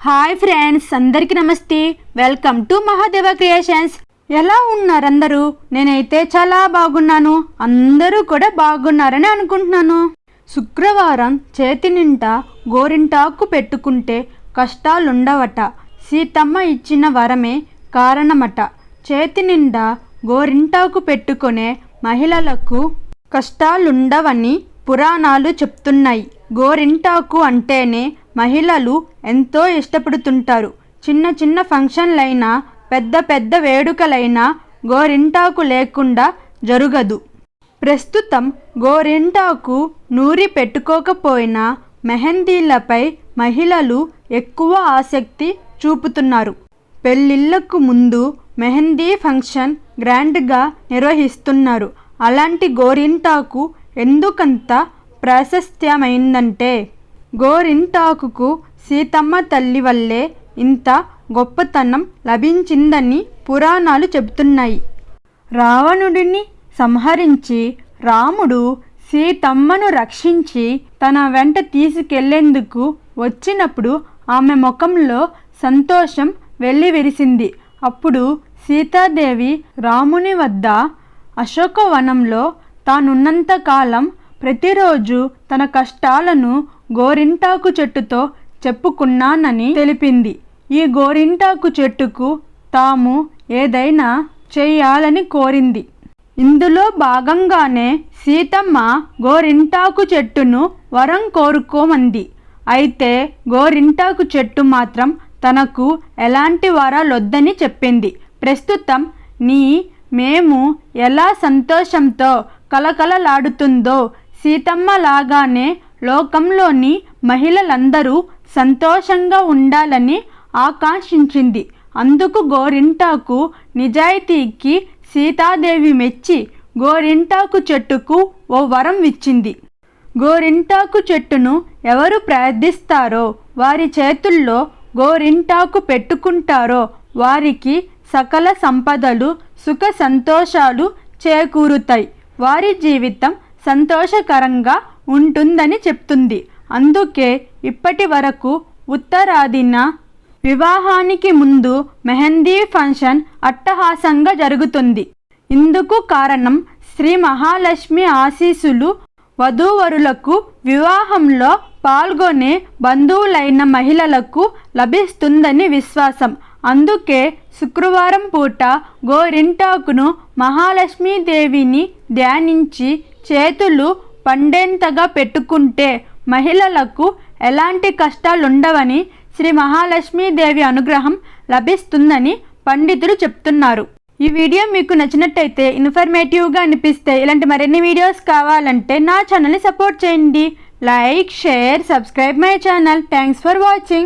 Hi friends, అందరికీ నమస్తే. Welcome to Mahadeva creations. ఎలా ఉన్నారు అందరూ? నేనైతే చాలా బాగున్నాను. అందరూ కూడా బాగున్నారని అనుకుంటున్నాను. శుక్రవారం చేతి నిండా గోరింటాకు పెట్టుకుంటే కష్టాలుండవట. సీతమ్మ ఇచ్చిన వరమే కారణమట. చేతి నిండా గోరింటాకు పెట్టుకునే మహిళలకు కష్టాలుండవని పురాణాలు చెప్తున్నాయి. గోరింటాకు అంటేనే మహిళలు ఎంతో ఇష్టపడుతుంటారు. చిన్న చిన్న ఫంక్షన్లైనా పెద్ద పెద్ద వేడుకలైనా గోరింటాకు లేకుండా జరగదు. ప్రస్తుతం గోరింటాకు నూరి పెట్టుకోకపోయినా మెహందీలపై మహిళలు ఎక్కువ ఆసక్తి చూపుతున్నారు. పెళ్ళిళ్ళకు ముందు మెహందీ ఫంక్షన్ గ్రాండ్గా నిర్వహిస్తున్నారు. అలాంటి గోరింటాకు ఎందుకంత ప్రాశస్త్యమైందంటే గోరింటాకుకు సీతమ్మ తల్లి వల్లే ఇంత గొప్పతనం లభించిందని పురాణాలు చెబుతున్నాయి. రావణుడిని సంహరించి రాముడు సీతమ్మను రక్షించి తన వెంట తీసుకెళ్లేందుకు వచ్చినప్పుడు ఆమె ముఖంలో సంతోషం వెల్లివిరిసింది. అప్పుడు సీతాదేవి రాముని వద్ద అశోకవనంలో తానున్నంతకాలం ప్రతిరోజు తన కష్టాలను గోరింటాకు చెట్టుతో చెప్పుకున్నానని తెలిపింది. ఈ గోరింటాకు చెట్టుకు తాము ఏదైనా చేయాలని కోరింది. ఇందులో భాగంగానే సీతమ్మ గోరింటాకు చెట్టును వరం కోరుకోమంది. అయితే గోరింటాకు చెట్టు మాత్రం తనకు ఎలాంటి వరాలొద్దని చెప్పింది. ప్రస్తుతం మేము ఎలా సంతోషంతో కలకలలాడుతుందో సీతమ్మ లాగానే లోకంలోని మహిళలందరూ సంతోషంగా ఉండాలని ఆకాంక్షించింది. అందుకు గోరింటాకు నిజాయితీకి సీతాదేవి మెచ్చి గోరింటాకు చెట్టుకు ఓ వరం ఇచ్చింది. గోరింటాకు చెట్టును ఎవరు ప్రార్థిస్తారో, వారి చేతుల్లో గోరింటాకు పెట్టుకుంటారో వారికి సకల సంపదలు సుఖ సంతోషాలు చేకూరుతాయి. వారి జీవితం సంతోషకరంగా ఉంటుందని చెప్తుంది. అందుకే ఇప్పటి వరకు ఉత్తరాదిన వివాహానికి ముందు మెహందీ ఫంక్షన్ అట్టహాసంగా జరుగుతుంది. ఇందుకు కారణం శ్రీ మహాలక్ష్మి ఆశీస్సులు వధూవరులకు వివాహంలో పాల్గొనే బంధువులైన మహిళలకు లభిస్తుందని విశ్వాసం. అందుకే శుక్రవారం పూట గోరింటాకును మహాలక్ష్మీదేవిని ధ్యానించి చేతులు పండేంతగా పెట్టుకుంటే మహిళలకు ఎలాంటి కష్టాలుండవని, శ్రీ మహాలక్ష్మీదేవి అనుగ్రహం లభిస్తుందని పండితులు చెప్తున్నారు. ఈ వీడియో మీకు నచ్చినట్టయితే, ఇన్ఫర్మేటివ్గా అనిపిస్తే ఇలాంటి మరిన్ని వీడియోస్ కావాలంటే నా ఛానల్ని సపోర్ట్ చేయండి. Like, share, subscribe my channel. Thanks for watching.